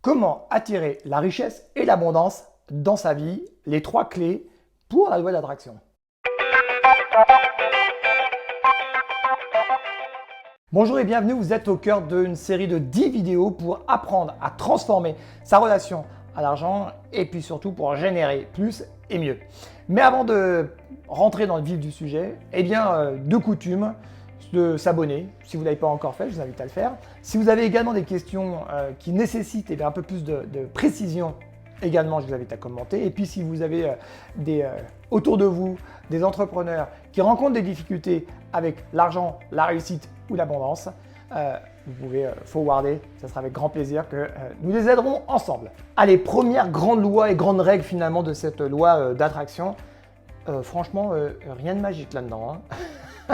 Comment attirer la richesse et l'abondance dans sa vie? Les 3 clés pour la loi d'attraction. Bonjour et bienvenue, vous êtes au cœur d'une série de 10 vidéos pour apprendre à transformer sa relation à l'argent et puis surtout pour générer plus et mieux. Mais avant de rentrer dans le vif du sujet, de coutume, de s'abonner. Si vous ne l'avez pas encore fait, je vous invite à le faire. Si vous avez également des questions qui nécessitent un peu plus de précision, également, je vous invite à commenter. Et puis, si vous avez autour de vous des entrepreneurs qui rencontrent des difficultés avec l'argent, la réussite ou l'abondance, vous pouvez forwarder. Ça sera avec grand plaisir que nous les aiderons ensemble. Allez, première grande loi et grande règle finalement de cette loi d'attraction. Franchement, rien de magique là-dedans.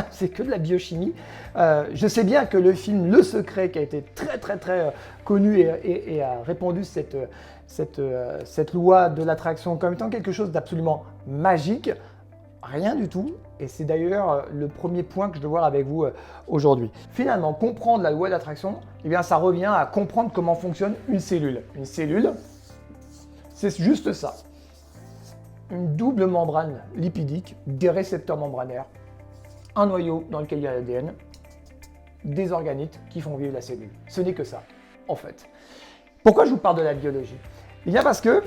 C'est que de la biochimie. Je sais bien que le film Le Secret, qui a été très connu et a répandu cette loi de l'attraction comme étant quelque chose d'absolument magique, rien du tout. Et c'est d'ailleurs le premier point que je veux voir avec vous aujourd'hui. Finalement, comprendre la loi d'attraction, ça revient à comprendre comment fonctionne une cellule. Une cellule, c'est juste ça. Une double membrane lipidique, des récepteurs membranaires, un noyau dans lequel il y a l'ADN, des organites qui font vivre la cellule. Ce n'est que ça, en fait. Pourquoi je vous parle de la biologie? Parce que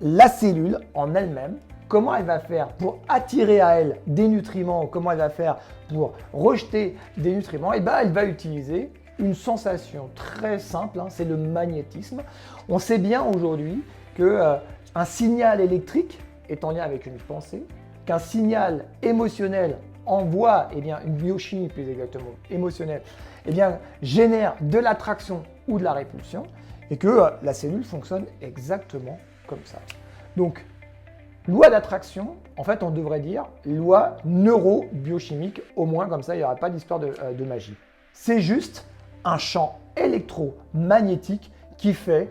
la cellule en elle-même, comment elle va faire pour attirer à elle des nutriments, comment elle va faire pour rejeter des nutriments, elle va utiliser une sensation très simple, c'est le magnétisme. On sait bien aujourd'hui qu'un signal électrique est en lien avec une pensée, qu'un signal émotionnel envoie une biochimie plus exactement émotionnelle, génère de l'attraction ou de la répulsion et que la cellule fonctionne exactement comme ça. Donc, loi d'attraction, en fait, on devrait dire loi neurobiochimique, au moins comme ça, il n'y aura pas d'histoire de magie. C'est juste un champ électromagnétique qui fait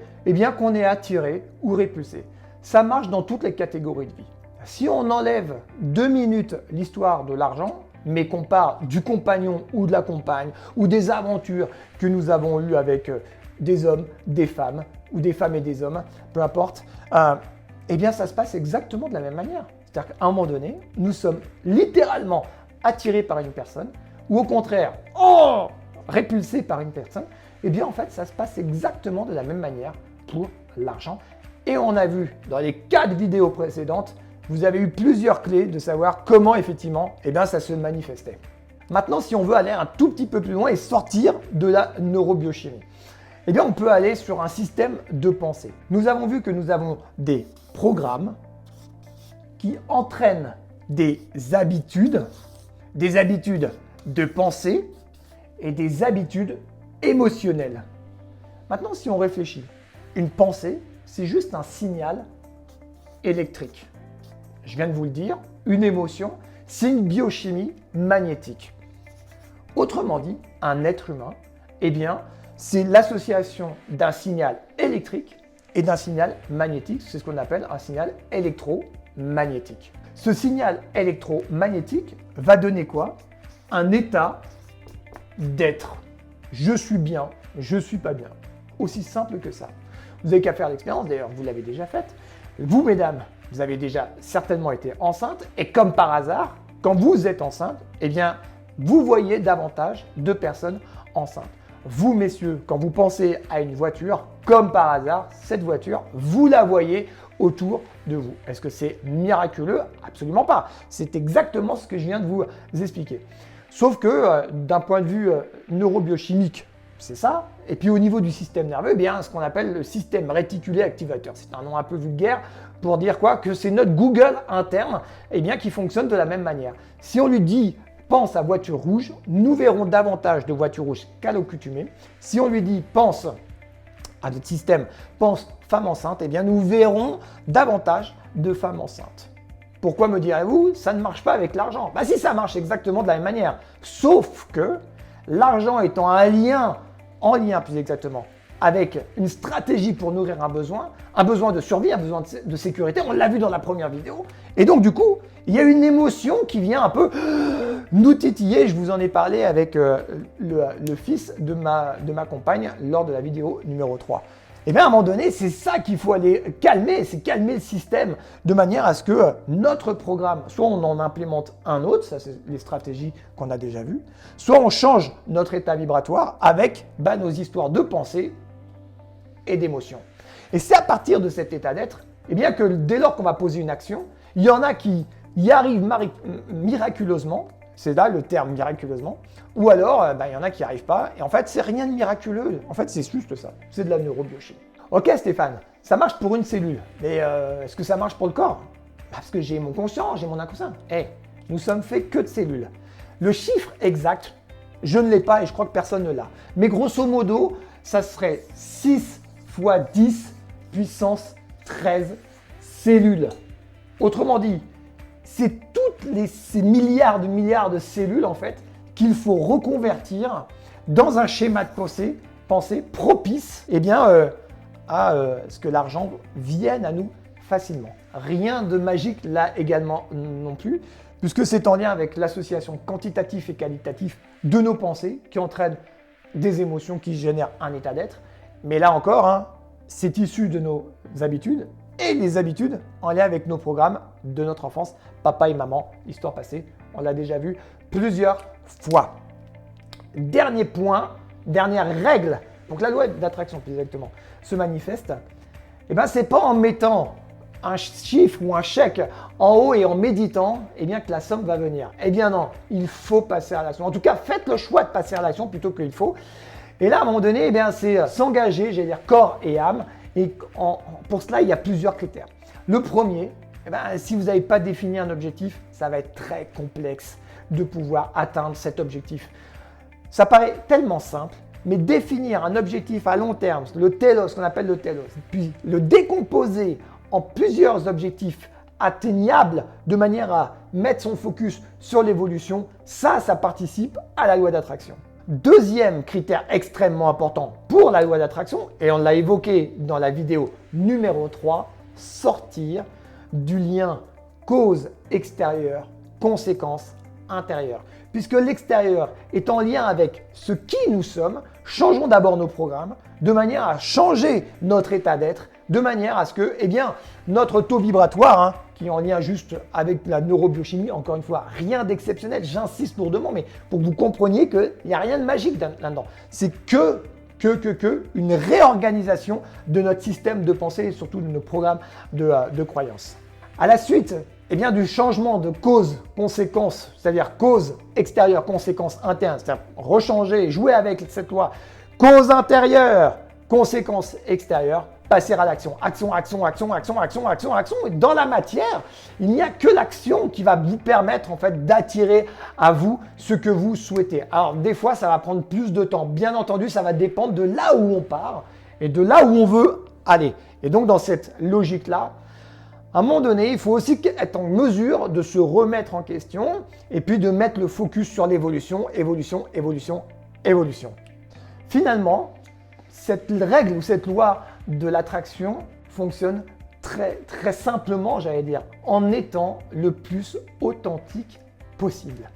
qu'on est attiré ou répulsé. Ça marche dans toutes les catégories de vie. Si on enlève 2 minutes l'histoire de l'argent, mais qu'on parle du compagnon ou de la compagne, ou des aventures que nous avons eues avec des hommes, des femmes, ou des femmes et des hommes, peu importe, ça se passe exactement de la même manière. C'est-à-dire qu'à un moment donné, nous sommes littéralement attirés par une personne, ou au contraire, répulsés par une personne. En fait, ça se passe exactement de la même manière pour l'argent. Et on a vu dans les 4 vidéos précédentes, vous avez eu plusieurs clés de savoir comment effectivement ça se manifestait. Maintenant, si on veut aller un tout petit peu plus loin et sortir de la neurobiochimie, on peut aller sur un système de pensée. Nous avons vu que nous avons des programmes qui entraînent des habitudes de pensée et des habitudes émotionnelles. Maintenant, si on réfléchit, une pensée, c'est juste un signal électrique. Je viens de vous le dire, une émotion, c'est une biochimie magnétique. Autrement dit, un être humain, c'est l'association d'un signal électrique et d'un signal magnétique. C'est ce qu'on appelle un signal électromagnétique. Ce signal électromagnétique va donner quoi? Un état d'être. Je suis bien, je suis pas bien. Aussi simple que ça. Vous n'avez qu'à faire l'expérience, d'ailleurs, vous l'avez déjà faite. Vous, mesdames, vous avez déjà certainement été enceinte et comme par hasard, quand vous êtes enceinte, vous voyez davantage de personnes enceintes. Vous, messieurs, quand vous pensez à une voiture, comme par hasard, cette voiture, vous la voyez autour de vous. Est-ce que c'est miraculeux? Absolument pas. C'est exactement ce que je viens de vous expliquer. Sauf que d'un point de vue neurobiochimique, c'est ça. Et puis au niveau du système nerveux, ce qu'on appelle le système réticulé activateur. C'est un nom un peu vulgaire pour dire quoi? Que c'est notre Google interne qui fonctionne de la même manière. Si on lui dit pense à voiture rouge, nous verrons davantage de voitures rouges qu'à l'accoutumée. Si on lui dit pense à notre système, pense femme enceinte, nous verrons davantage de femmes enceintes. Pourquoi me direz-vous? Ça ne marche pas avec l'argent. Si, ça marche exactement de la même manière. Sauf que l'argent étant en lien plus exactement, avec une stratégie pour nourrir un besoin de survie, un besoin de sécurité, on l'a vu dans la première vidéo. Et donc du coup, il y a une émotion qui vient un peu nous titiller. Je vous en ai parlé avec le fils de ma compagne lors de la vidéo numéro 3. Et bien à un moment donné, c'est ça qu'il faut aller calmer, c'est calmer le système de manière à ce que notre programme, soit on en implémente un autre, ça c'est les stratégies qu'on a déjà vues, soit on change notre état vibratoire avec nos histoires de pensée et d'émotion. Et c'est à partir de cet état d'être, eh bien que dès lors qu'on va poser une action, il y en a qui y arrivent miraculeusement, c'est là le terme miraculeusement, ou alors il y en a qui n'y arrivent pas, et en fait c'est rien de miraculeux, en fait c'est juste ça, c'est de la neurobiochimie. Ok Stéphane, ça marche pour une cellule, mais est-ce que ça marche pour le corps? Parce que j'ai mon conscient, j'ai mon inconscient. Nous sommes faits que de cellules. Le chiffre exact, je ne l'ai pas et je crois que personne ne l'a, mais grosso modo, ça serait 6 fois 10 puissance 13 cellules. Autrement dit, c'est ces milliards de cellules en fait qu'il faut reconvertir dans un schéma de pensée propice à ce que l'argent vienne à nous facilement. Rien de magique là également non plus, puisque c'est en lien avec l'association quantitatif et qualitatif de nos pensées qui entraîne des émotions qui génèrent un état d'être. Mais là encore, c'est issu de nos habitudes et les habitudes en lien avec nos programmes de notre enfance, papa et maman, histoire passée, on l'a déjà vu plusieurs fois. Dernier point, dernière règle pour que la loi d'attraction plus exactement se manifeste, c'est pas en mettant un chiffre ou un chèque en haut et en méditant que la somme va venir. Non, il faut passer à l'action. En tout cas, faites le choix de passer à l'action plutôt qu'il faut. Et là, à un moment donné, c'est s'engager, j'allais dire corps et âme. Et pour cela, il y a plusieurs critères. Le premier, si vous n'avez pas défini un objectif, ça va être très complexe de pouvoir atteindre cet objectif. Ça paraît tellement simple, mais définir un objectif à long terme, le télos, ce qu'on appelle le télos, puis le décomposer en plusieurs objectifs atteignables de manière à mettre son focus sur l'évolution, ça participe à la loi d'attraction. Deuxième critère extrêmement important pour la loi d'attraction, et on l'a évoqué dans la vidéo numéro 3, sortir du lien cause extérieure, conséquence intérieure. Puisque l'extérieur est en lien avec ce qui nous sommes, changeons d'abord nos programmes de manière à changer notre état d'être, de manière à ce que notre taux vibratoire, qui est en lien juste avec la neurobiochimie, encore une fois, rien d'exceptionnel, j'insiste lourdement, mais pour que vous compreniez qu'il n'y a rien de magique là-dedans. C'est que une réorganisation de notre système de pensée et surtout de nos programmes de croyances. À la suite du changement de cause-conséquence, c'est-à-dire cause extérieure, conséquence interne, c'est-à-dire rechanger, jouer avec cette loi, cause intérieure, conséquence extérieure, passer à l'action. Action. Et dans la matière, il n'y a que l'action qui va vous permettre en fait d'attirer à vous ce que vous souhaitez. Alors des fois, ça va prendre plus de temps. Bien entendu, ça va dépendre de là où on part et de là où on veut aller. Et donc dans cette logique-là, à un moment donné, il faut aussi être en mesure de se remettre en question et puis de mettre le focus sur l'évolution, évolution. Finalement, cette règle ou cette loi de l'attraction fonctionne très, très simplement, j'allais dire, en étant le plus authentique possible.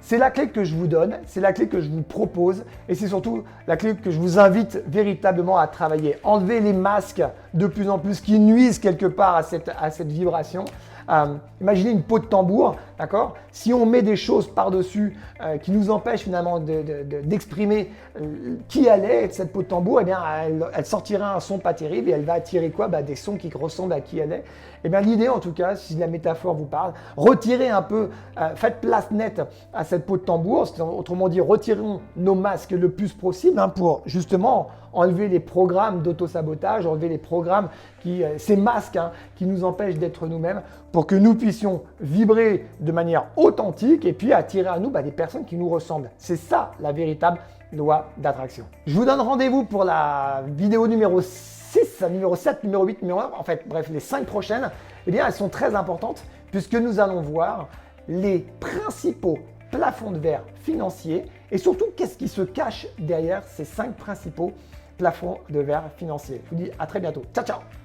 C'est la clé que je vous donne, c'est la clé que je vous propose et c'est surtout la clé que je vous invite véritablement à travailler. Enlevez les masques de plus en plus qui nuisent quelque part à cette vibration. Imaginez une peau de tambour, d'accord? Si on met des choses par-dessus qui nous empêchent finalement d'exprimer qui elle est, cette peau de tambour, elle sortira un son pas terrible et elle va attirer quoi? Des sons qui ressemblent à qui elle est. L'idée en tout cas, si la métaphore vous parle, retirez un peu, faites place nette à cette peau de tambour, autrement dit, retirons nos masques le plus possible pour justement enlever les programmes d'auto-sabotage, enlever les programmes, ces masques qui nous empêchent d'être nous-mêmes pour que nous puissions vibrer de manière authentique et puis attirer à nous des personnes qui nous ressemblent. C'est ça la véritable loi d'attraction. Je vous donne rendez-vous pour la vidéo numéro 6, numéro 7, numéro 8, numéro 9, en fait, bref, les 5 prochaines, elles sont très importantes puisque nous allons voir les principaux plafonds de verre financiers et surtout qu'est-ce qui se cache derrière ces 5 principaux plafonds de verre financiers. Je vous dis à très bientôt. Ciao, ciao!